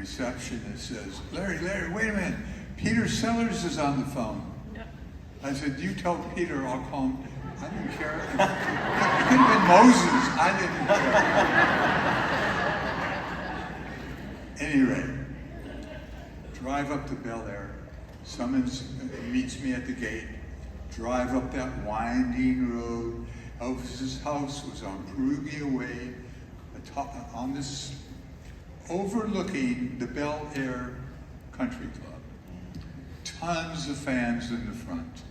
receptionist says, Larry, wait a minute. Peter Sellers is on the phone. Yep. I said, you tell Peter I'll call him. I didn't care. It could have been Moses. I didn't care. Anyway, drive up to Bel Air. Summons meets me at the gate. Drive up that winding road. Elvis's house was on Perugia Way, on this overlooking the Bel Air Country Club. Tons of fans in the front.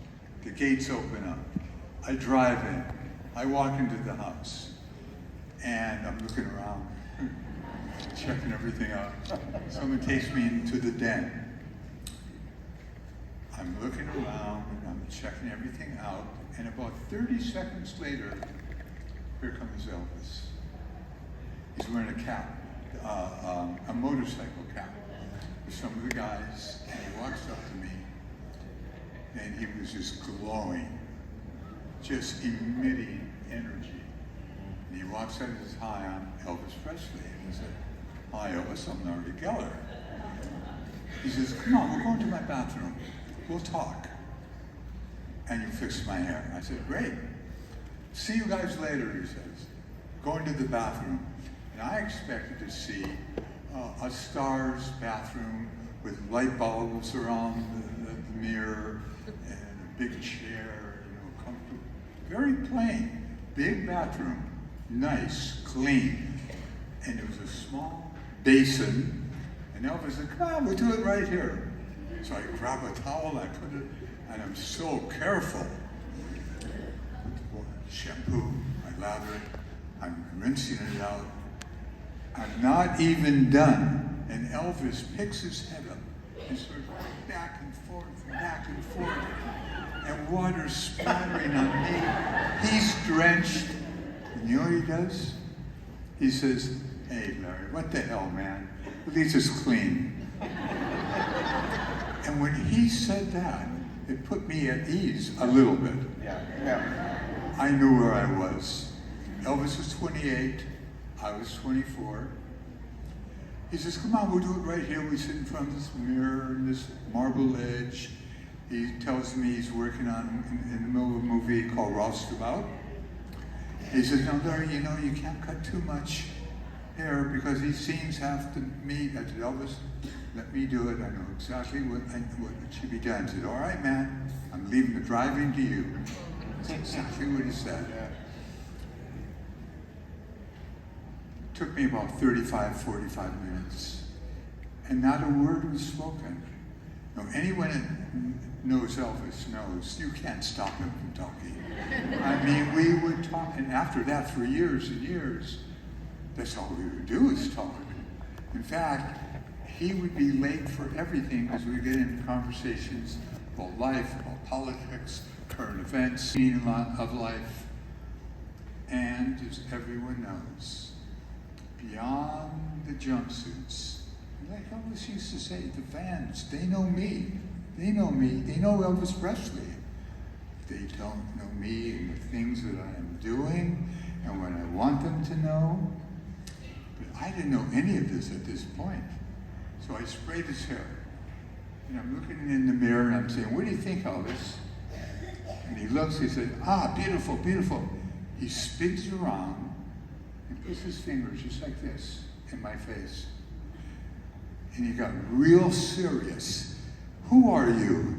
The gates open up. I drive in. I walk into the house, and I'm looking around, checking everything out. Someone takes me into the den. I'm looking around, and I'm checking everything out, and about 30 seconds later, here comes Elvis. He's wearing a cap, a motorcycle cap, with some of the guys, and he walks up to me, and he was just glowing, just emitting energy. And he walks out and says, hi, I'm Elvis Presley. And I said, hi, Elvis, I'm Larry Geller. He says, come on, we're going to my bathroom. We'll talk. And you fix my hair. I said, great. See you guys later, he says. Going to the bathroom. And I expected to see a star's bathroom with light bulbs around the mirror and a big chair, comfortable. Very plain. Big bathroom. Nice, clean. And there was a small basin. And Elvis said, come on, we'll do it right here. So I grab a towel, I put it, and I'm so careful. Shampoo, I lather it, I'm rinsing it out. I'm not even done. And Elvis picks his head up and starts back and forth, and water's splattering on me. He's drenched. And you know what he does? He says, hey, Larry, what the hell, man? At least it's clean. And when he said that, it put me at ease a little bit. Yeah. I knew where I was. Elvis was 28. I was 24. He says, come on, we'll do it right here. We sit in front of this mirror and this marble edge. He tells me he's working on, in the middle of a movie called Roustabout. He says, no, Larry, you can't cut too much hair because these scenes have to meet. I said, Elvis, let me do it. I know exactly what should be done. He said, all right, man, I'm leaving the driving to you. That's exactly what he said. It took me about 35, 45 minutes, and not a word was spoken. Anyone that knows Elvis knows you can't stop him from talking. I mean, we would talk, and after that, for years and years, that's all we would do is talk. In fact, he would be late for everything because we get into conversations about life, about politics, current events, meaning of life. And as everyone knows, beyond the jumpsuits, like Elvis used to say, the fans, they know me. They know me. They know Elvis Presley. They don't know me and the things that I am doing and what I want them to know. But I didn't know any of this at this point. So I sprayed his hair. And I'm looking in the mirror and I'm saying, what do you think, Elvis? And he looks, he said, beautiful, beautiful. He spins around and puts his fingers just like this in my face. And he got real serious. Who are you?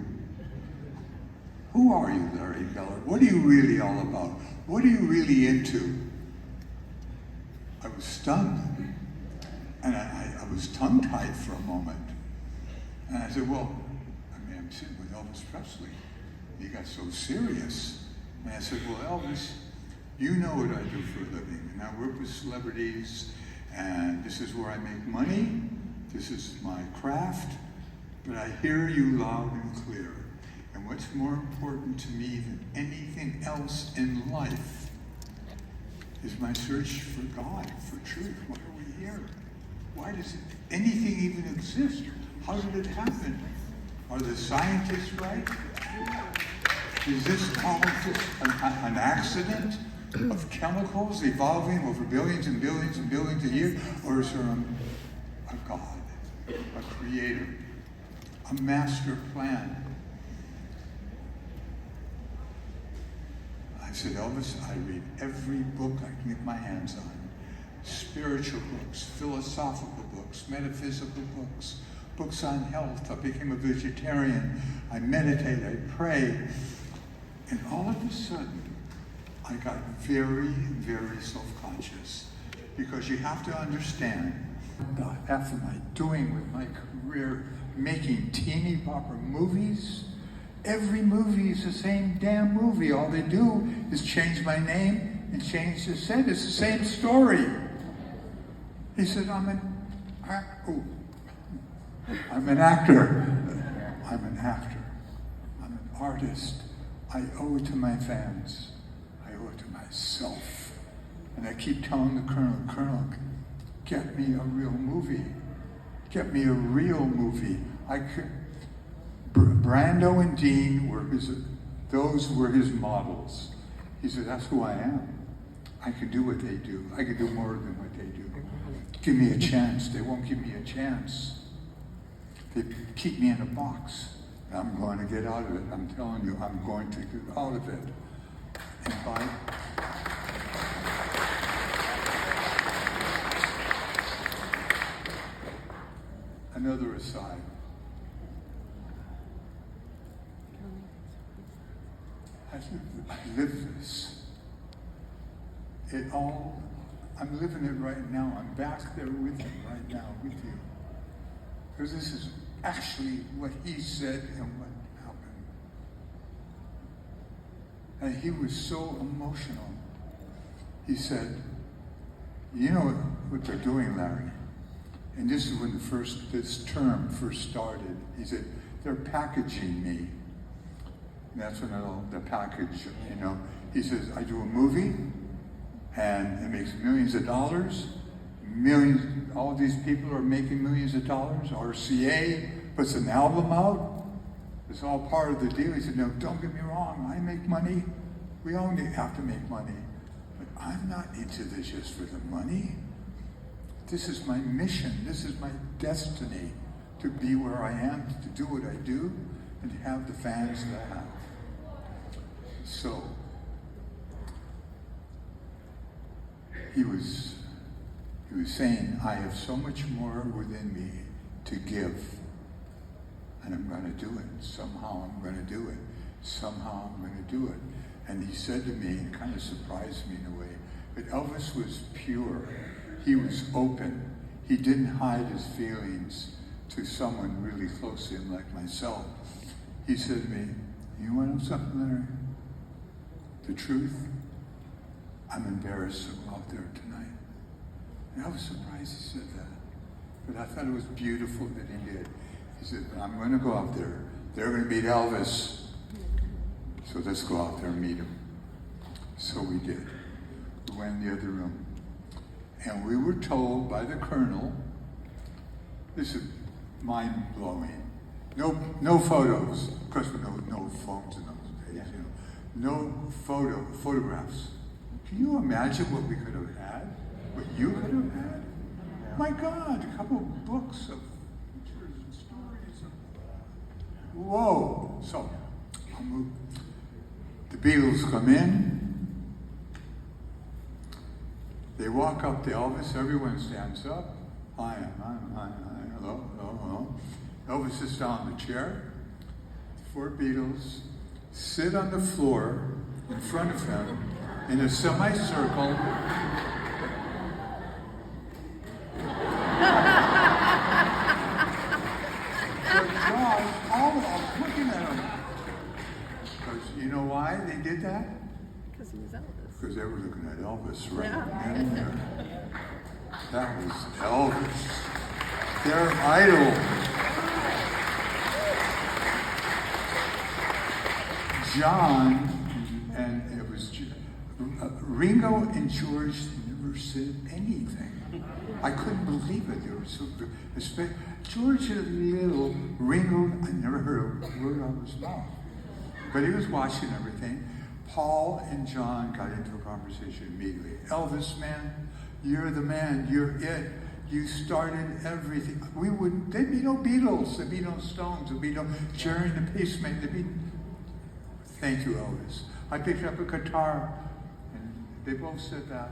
Who are you, Larry Geller? What are you really all about? What are you really into? I was stunned. And I was tongue-tied for a moment. And I said, I'm sitting with Elvis Presley. He got so serious. And I said, Elvis, you know what I do for a living. And I work with celebrities, and this is where I make money. This is my craft. But I hear you loud and clear. And what's more important to me than anything else in life is my search for God, for truth. Why are we here? Why does anything even exist? How did it happen? Are the scientists right? Is this all just an accident of chemicals evolving over billions and billions and billions of years? Or is there a God? a creator, a master plan. I said, Elvis, I read every book I can get my hands on. Spiritual books, philosophical books, metaphysical books, books on health. I became a vegetarian. I meditate, I pray. And all of a sudden, I got very, very self-conscious. Because you have to understand, what the F am I doing with my career making teeny bopper movies? Every movie is the same damn movie. All they do is change my name and change the set. It's the same story. He said, I'm an actor. I'm an actor. I'm an artist. I owe it to my fans. I owe it to myself. And I keep telling the Colonel, get me a real movie. Get me a real movie. Brando and Dean those were his models. He said, that's who I am. I can do what they do. I can do more than what they do. Give me a chance. They won't give me a chance. They keep me in a box. And I'm going to get out of it. I'm telling you, I'm going to get out of it. And by another aside. I live this. I'm living it right now. I'm back there with him right now, with you. Because this is actually what he said and what happened. And he was so emotional. He said, you know what they're doing, Larry? And this is when this term first started. He said, they're packaging me. And that's when the package, He says, I do a movie, and it makes millions of dollars. All these people are making millions of dollars. RCA puts an album out. It's all part of the deal. He said, no, don't get me wrong. I make money. We all have to make money. But I'm not into this just for the money. This is my mission. This is my destiny, to be where I am, to do what I do, and to have the fans that I have. So, he was saying, I have so much more within me to give, and I'm going to do it. Somehow I'm going to do it. Somehow I'm going to do it. And he said to me, it kind of surprised me in a way, but Elvis was pure. He was open. He didn't hide his feelings to someone really close to him like myself. He said to me, you want to know something, Larry? The truth, I'm embarrassed to go out there tonight. And I was surprised he said that. But I thought it was beautiful that he did. He said, I'm going to go out there. They're going to meet Elvis. So let's go out there and meet him. So we did. We went in the other room. And we were told by the Colonel, this is mind-blowing. No photos. Of course, no phones in those days. No photographs. Can you imagine what we could have had? What you could have had? My God, a couple of books of pictures and stories. Whoa! So, I'll move. The Beatles come in. They walk up to Elvis. Everyone stands up. Hi, hello. Elvis sits down in the chair. The four Beatles sit on the floor in front of him in a semicircle. I'm looking at him. Because you know why they did that? Because he was Elvis. Because they were looking at Elvis right Yeah. in there. That was Elvis. Their idol. John, and it was Ringo and George never said anything. I couldn't believe it. They were so good. George had a little, Ringo, I never heard a word out of his mouth. But he was watching everything. Paul and John got into a conversation immediately. Elvis, man, you're the man. You're it. You started everything. There'd be no Beatles, there'd be no Stones, there'd be no Jerry and the Pacemaker, thank you, Elvis. I picked up a guitar, and they both said that.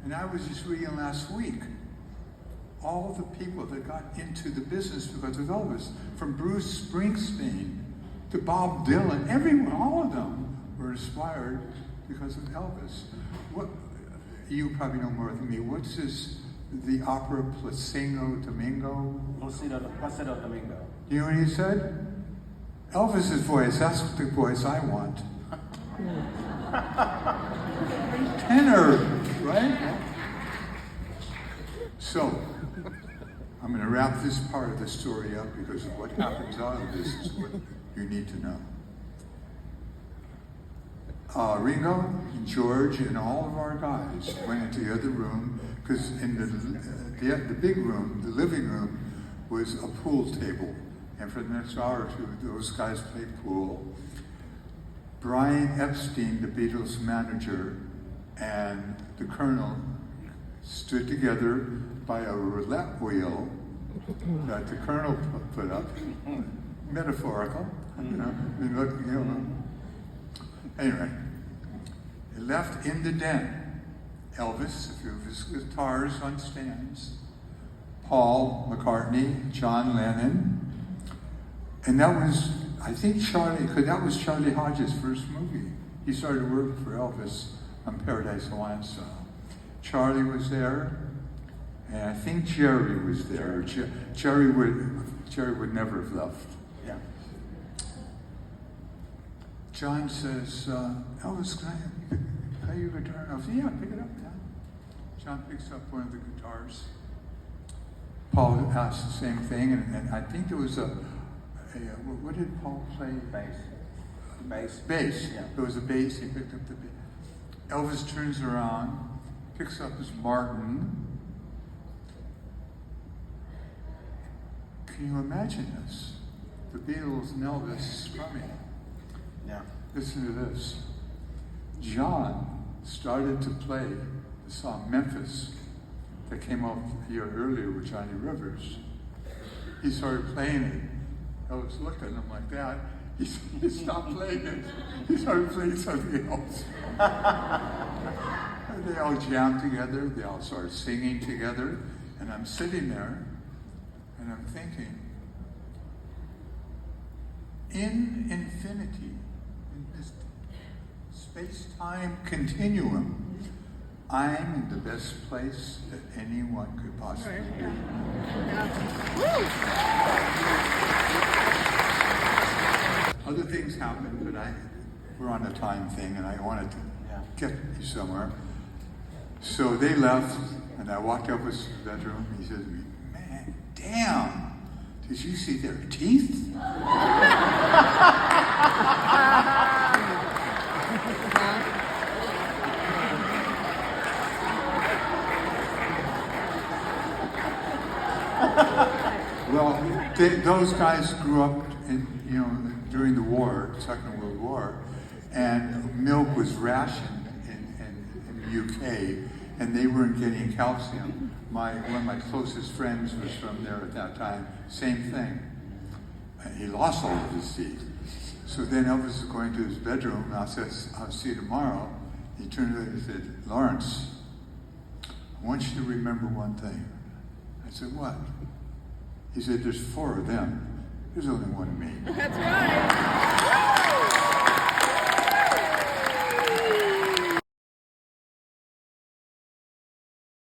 And I was just reading last week, all the people that got into the business because of Elvis, from Bruce Springsteen to Bob Dylan, everyone, all of them were inspired because of Elvis. You probably know more than me. What's the opera Placido Domingo? Placido Domingo. You know what he said? Elvis's voice, that's the voice I want. Tenor, right? So, I'm going to wrap this part of the story up because what happens out of this is what you need to know. Ringo and George and all of our guys went into the other room because in the big room, the living room, was a pool table. And for the next hour or two, those guys played pool. Brian Epstein, the Beatles manager, and the Colonel stood together by a roulette wheel that the Colonel put up, metaphorical, Anyway, they left in the den. Elvis, a few of his guitars on stands, Paul McCartney, John Lennon, and that was, I think that was Charlie Hodges' first movie. He started working for Elvis on Paradise Hawaiian Style. Charlie was there, and I think Jerry was there. Jerry would never have left. Yeah. John says, Elvis, can I play your guitar? I said, yeah, pick it up, John. John picks up one of the guitars. Paul asked the same thing, and I think there was what did Paul play? Bass. Yeah. There was a bass, he picked up the bass. Elvis turns around, picks up his Martin. Can you imagine this? The Beatles and Elvis strumming. Yeah. Listen to this. John started to play the song Memphis that came out a year earlier with Johnny Rivers. He started playing it. Elvis looked at him like that. He stopped playing it. He started playing something else. And they all jammed together. They all started singing together. And I'm sitting there, and I'm thinking, in infinity, in this space-time continuum, I'm in the best place that anyone could possibly be. Other things happened, but we're on a time thing, and I wanted to get you somewhere. So they left, and I walked up to his bedroom. He said to me, "Man, damn, did you see their teeth?" Well, those guys grew up during the war, Second World War, and milk was rationed in the UK, and they weren't getting calcium. One of my closest friends was from there at that time. Same thing. He lost all of his teeth. So then Elvis was going to his bedroom, and I said, "I'll see you tomorrow." He turned to me and said, "Lawrence, I want you to remember one thing." I said, "What?" He said, "There's 4 of them. There's only one of me." That's right.